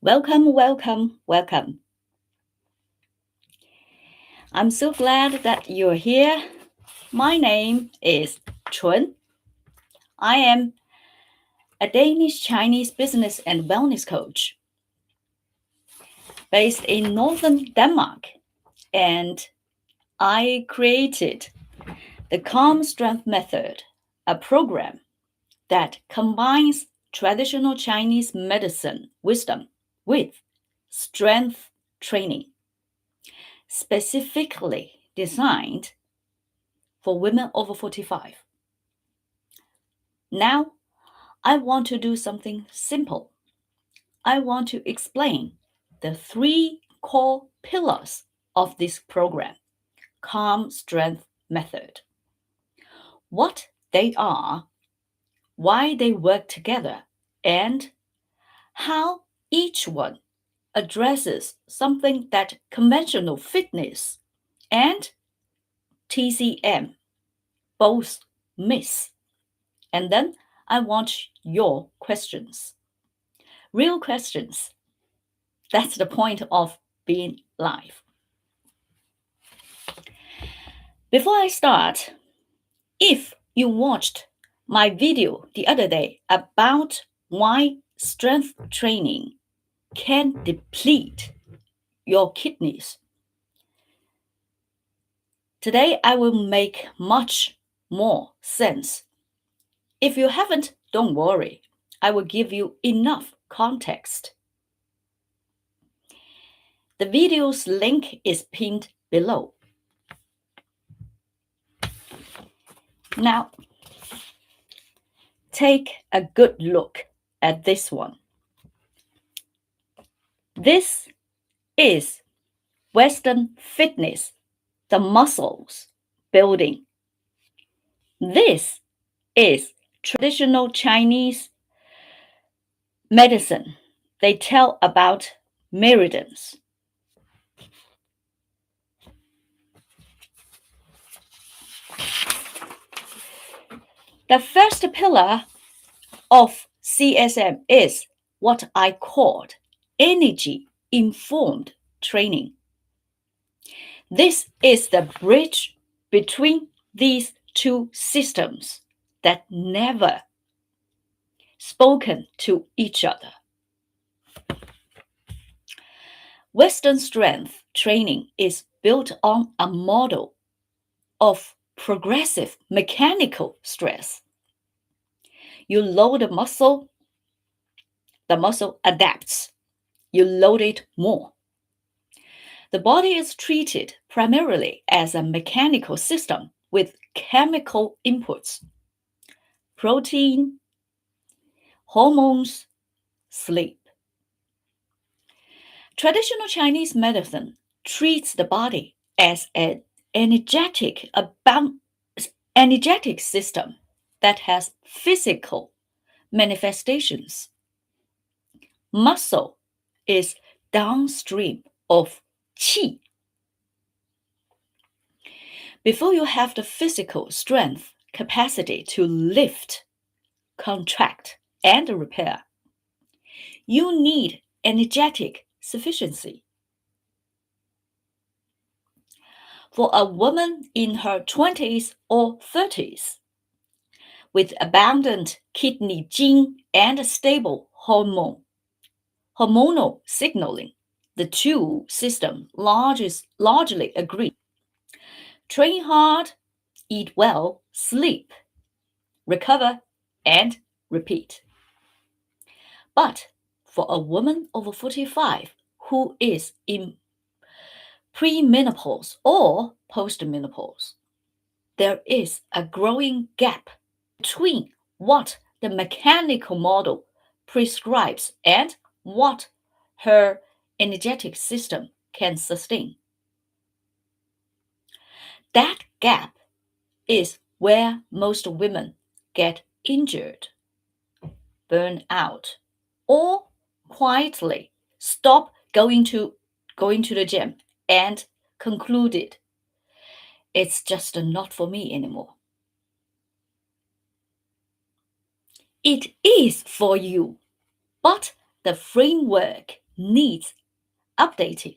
Welcome, welcome, welcome. I'm so glad that you're here. My name is Chun. I am a Danish Chinese business and wellness coach based in northern Denmark, and I created the Calm Strength Method, a program that combines traditional Chinese medicine wisdom with strength training, specifically designed for women over 45. Now, I want to do something simple. I want to explain the three core pillars of this program, Calm Strength Method. What they are, why they work together, and how each one addresses something that conventional fitness and TCM both miss. And then I want your questions. Real questions. That's the point of being live. Before I start, if you watched my video the other day about why strength training can deplete your kidneys, today I will make much more sense. If you haven't, don't worry. I will give you enough context. The video's link is pinned below. Now, take a good look at this one. This is Western fitness, the muscles building. This is traditional Chinese medicine. They tell about meridians. The first pillar of CSM is what I called energy informed training. This is the bridge between these two systems that never spoken to each other. Western strength training is built on a model of progressive mechanical stress. You load the muscle adapts. You load it more. The body is treated primarily as a mechanical system with chemical inputs: protein, hormones, sleep. Traditional Chinese medicine treats the body as an energetic system that has physical manifestations. Muscle is downstream of qi. Before you have the physical strength capacity to lift, contract, and repair, you need energetic sufficiency. For a woman in her 20s or 30s, with abundant kidney gene and stable hormonal signaling, the two systems largely agree. Train hard, eat well, sleep, recover, and repeat. But for a woman over 45 who is in premenopause or postmenopause, there is a growing gap between what the mechanical model prescribes and what her energetic system can sustain. That gap is where most women get injured, burn out, or quietly stop going to the gym and concluded it's just not for me anymore. It is for you, but the framework needs updating.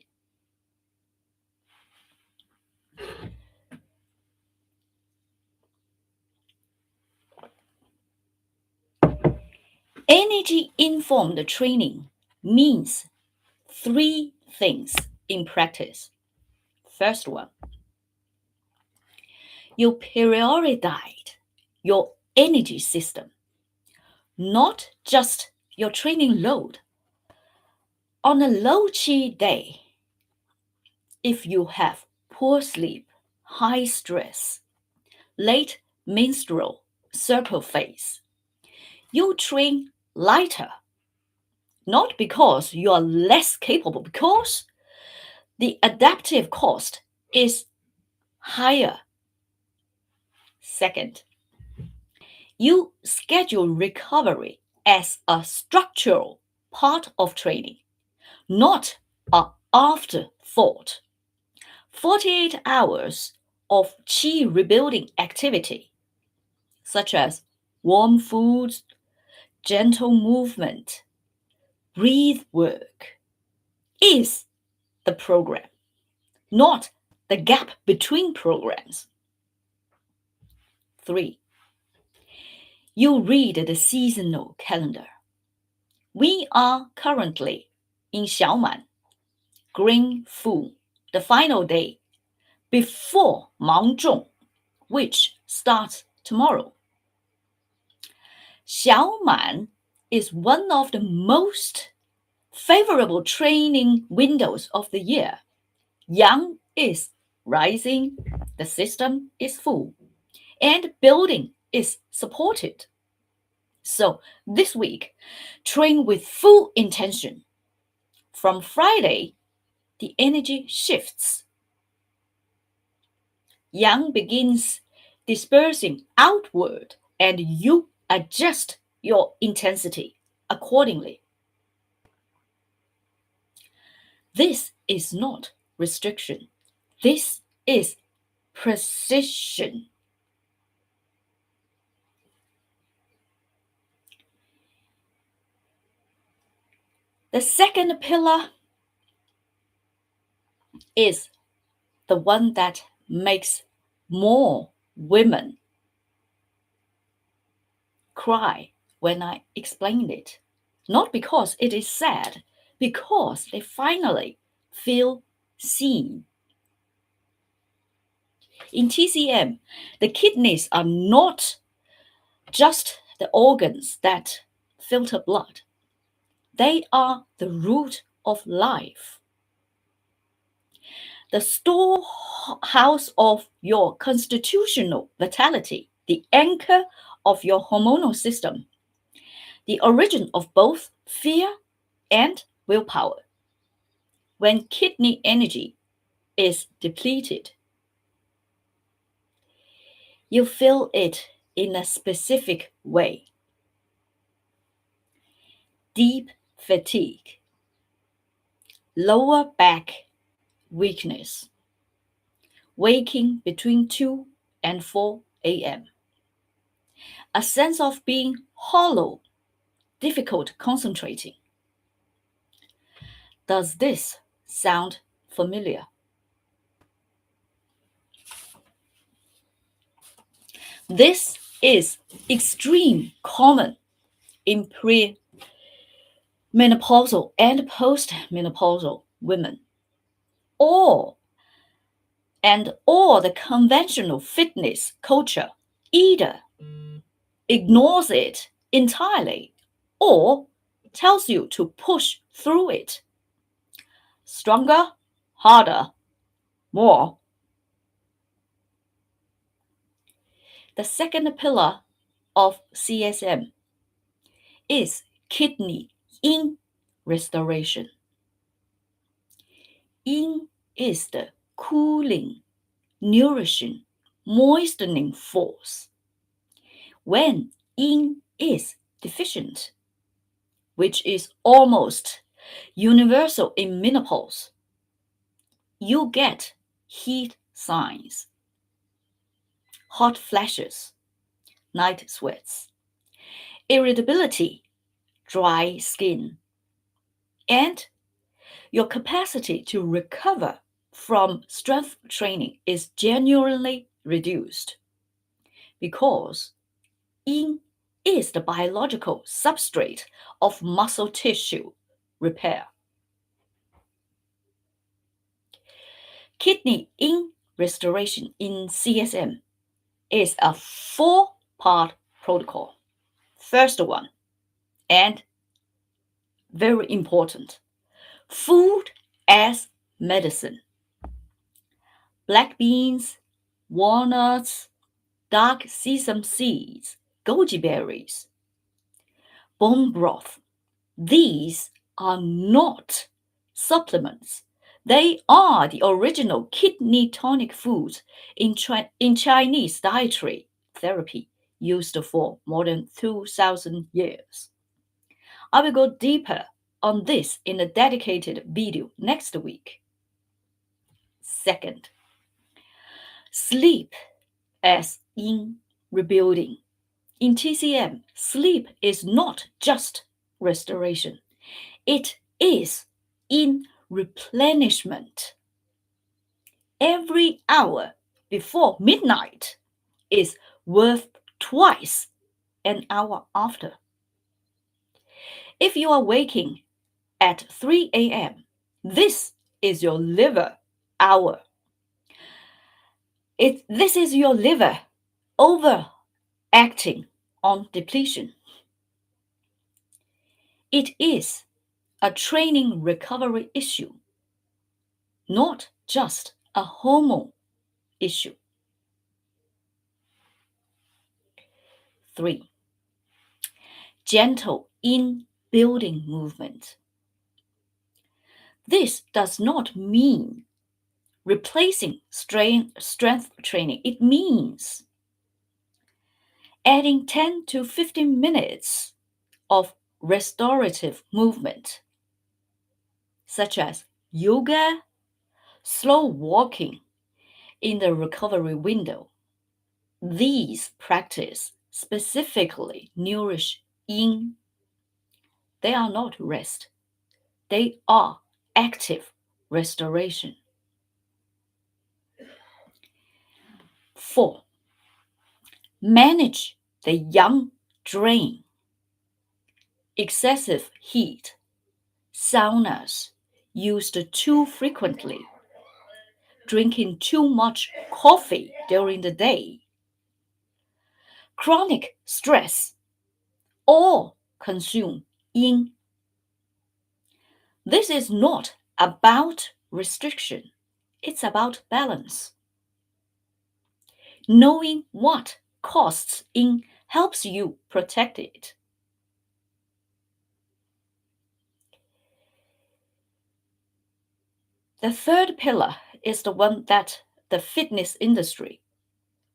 Energy informed training means three things in practice. First one, you prioritize your energy system, not just your training load. On a low chi day, if you have poor sleep, high stress, late menstrual cycle phase, you train lighter, not because you are less capable, because the adaptive cost is higher. Second, you schedule recovery as a structural part of training, not an afterthought. 48 hours of chi rebuilding activity, such as warm foods, gentle movement, breathe work, is the program, not the gap between programs. 3. You read the seasonal calendar. We are currently in Xiaoman, Green Fu, the final day before Mangzhong, which starts tomorrow. Xiaoman is one of the most favorable training windows of the year. Yang is rising, the system is full, and building is supported. So this week, train with full intention. From Friday, the energy shifts. Yang begins dispersing outward, and you adjust your intensity accordingly. This is not restriction. This is precision. The second pillar is the one that makes more women cry when I explain it. Not because it is sad, because they finally feel seen. In TCM, the kidneys are not just the organs that filter blood, they are the root of life, the storehouse of your constitutional vitality, the anchor of your hormonal system, the origin of both fear and willpower. When kidney energy is depleted, you feel it in a specific way. Deep fatigue, lower back weakness, waking between 2 and 4 a.m., a sense of being hollow, difficult concentrating. Does this sound familiar? This is extreme common in pre-menopausal and post-menopausal women. All the conventional fitness culture either ignores it entirely or tells you to push through it. Stronger, harder, more. The second pillar of CSM is kidney yin restoration. Yin is the cooling, nourishing, moistening force. When yin is deficient, which is almost universal in menopause, you get heat signs, hot flashes, night sweats, irritability, dry skin, and your capacity to recover from strength training is genuinely reduced because yin is the biological substrate of muscle tissue repair. Kidney yin restoration in CSM is a four-part protocol. First one, and very important, food as medicine. Black beans, walnuts, dark sesame seeds, goji berries, bone broth. These are not supplements. They are the original kidney tonic foods in Chinese dietary therapy used for more than 2,000 years. I will go deeper on this in a dedicated video next week. Second, sleep as in rebuilding. In TCM, sleep is not just restoration, it is in replenishment. Every hour before midnight is worth twice an hour after. If you are waking at 3 a.m., this is your liver hour. This is your liver overacting on depletion. It is a training recovery issue, not just a hormone issue. 3. Gentle in building movement. This does not mean replacing strength training. It means adding 10 to 15 minutes of restorative movement, such as yoga, slow walking in the recovery window. These practices specifically nourish yin. They are not rest. They are active restoration. 4. Manage the yang drain. Excessive heat, saunas used too frequently, drinking too much coffee during the day, chronic stress, all consume yin. This is not about restriction, it's about balance. Knowing what costs yin helps you protect it. The third pillar is the one that the fitness industry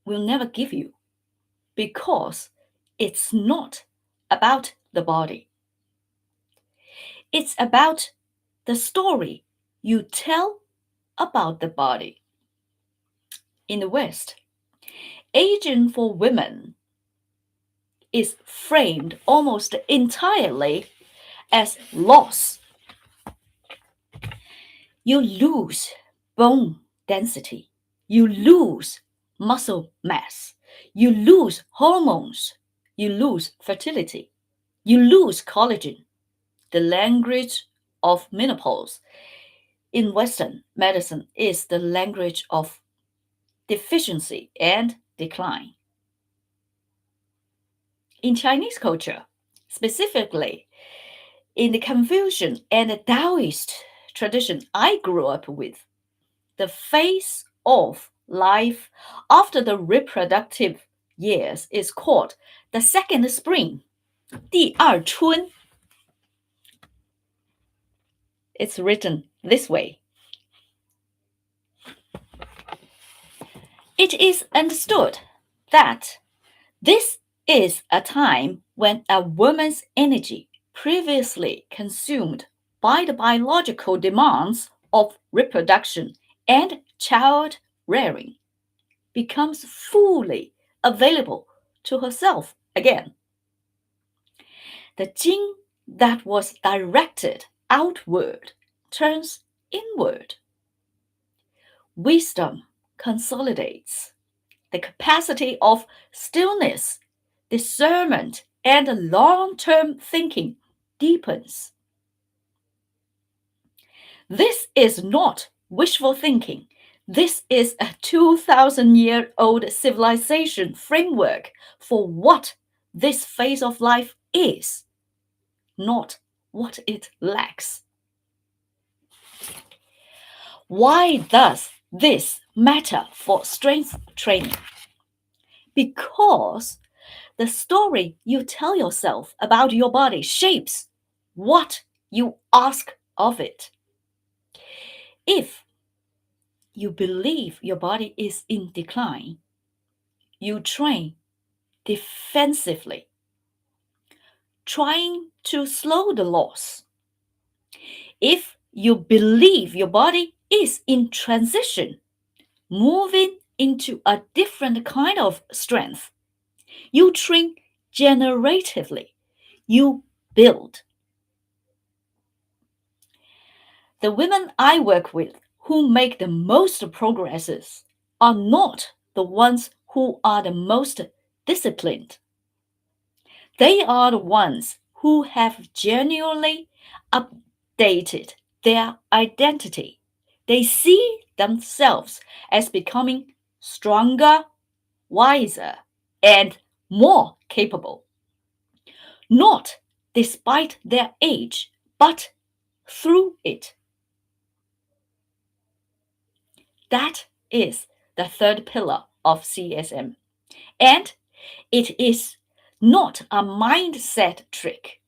will never give you because it's not about the body. It's about the story you tell about the body. In the West, aging for women is framed almost entirely as loss. You lose bone density, you lose muscle mass, you lose hormones, you lose fertility, you lose collagen. The language of menopause in Western medicine is the language of deficiency and decline. In Chinese culture, specifically in the Confucian and the Taoist tradition I grew up with, the phase of life after the reproductive years is called the second spring, 第二春. It's written this way. It is understood that this is a time when a woman's energy previously consumed by the biological demands of reproduction and child rearing becomes fully available to herself again. The jing that was directed outward turns inward. Wisdom consolidates. The capacity of stillness, discernment, and long-term thinking deepens. This is not wishful thinking. This is a 2,000-year-old civilization framework for what this phase of life is, not what it lacks. Why does this matter for strength training? Because the story you tell yourself about your body shapes what you ask of it. If you believe your body is in decline, you train defensively, trying to slow the loss. If you believe your body is in transition, moving into a different kind of strength, you train generatively, you build. The women I work with who make the most progresses are not the ones who are the most disciplined. They are the ones who have genuinely updated their identity. They see themselves as becoming stronger, wiser, and more capable. Not despite their age, but through it. That is the third pillar of CSM. And it is not a mindset trick.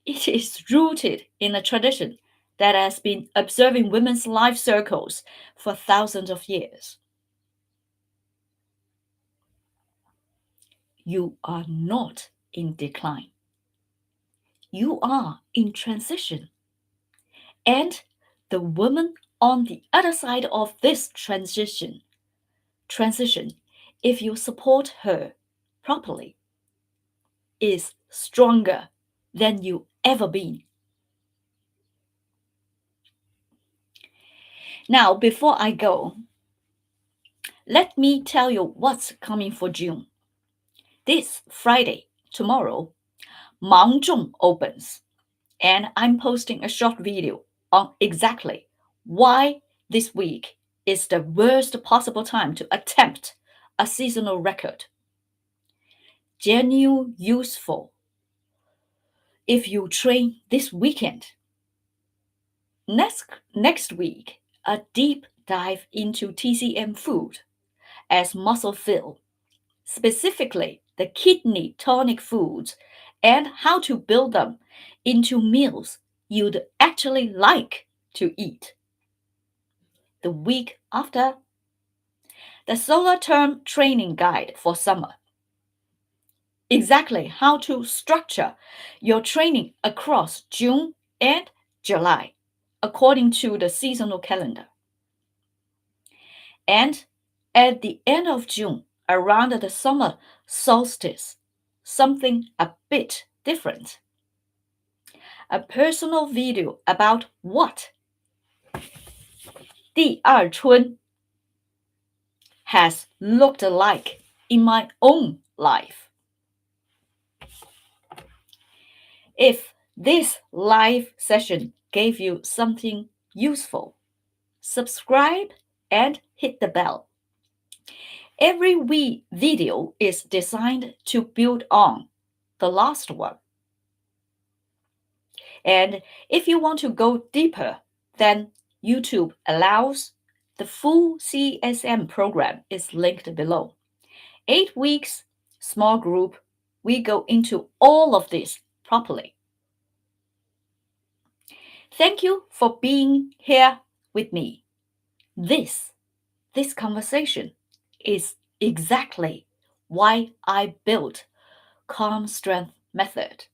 It is rooted in a tradition that has been observing women's life circles for thousands of years. You are not in decline. You are in transition. And the woman on the other side of this transition, if you support her properly, is stronger than you ever been. Now, before I go, let me tell you what's coming for June. This Friday, tomorrow, 芒种 opens, and I'm posting a short video on exactly why this week is the worst possible time to attempt a seasonal record. Genuine useful if you train this weekend. Next week, a deep dive into TCM food as muscle fill, specifically the kidney tonic foods and how to build them into meals you'd actually like to eat. The week after, the solar term training guide for summer. Exactly how to structure your training across June and July according to the seasonal calendar. And at the end of June, around the summer solstice, something a bit different. A personal video about what 第二春 has looked like in my own life. If this live session gave you something useful, subscribe and hit the bell. Every video is designed to build on the last one. And if you want to go deeper than YouTube allows, the full CSM program is linked below. 8 weeks, small group, we go into all of this properly. Thank you for being here with me. This conversation is exactly why I built Calm Strength Method.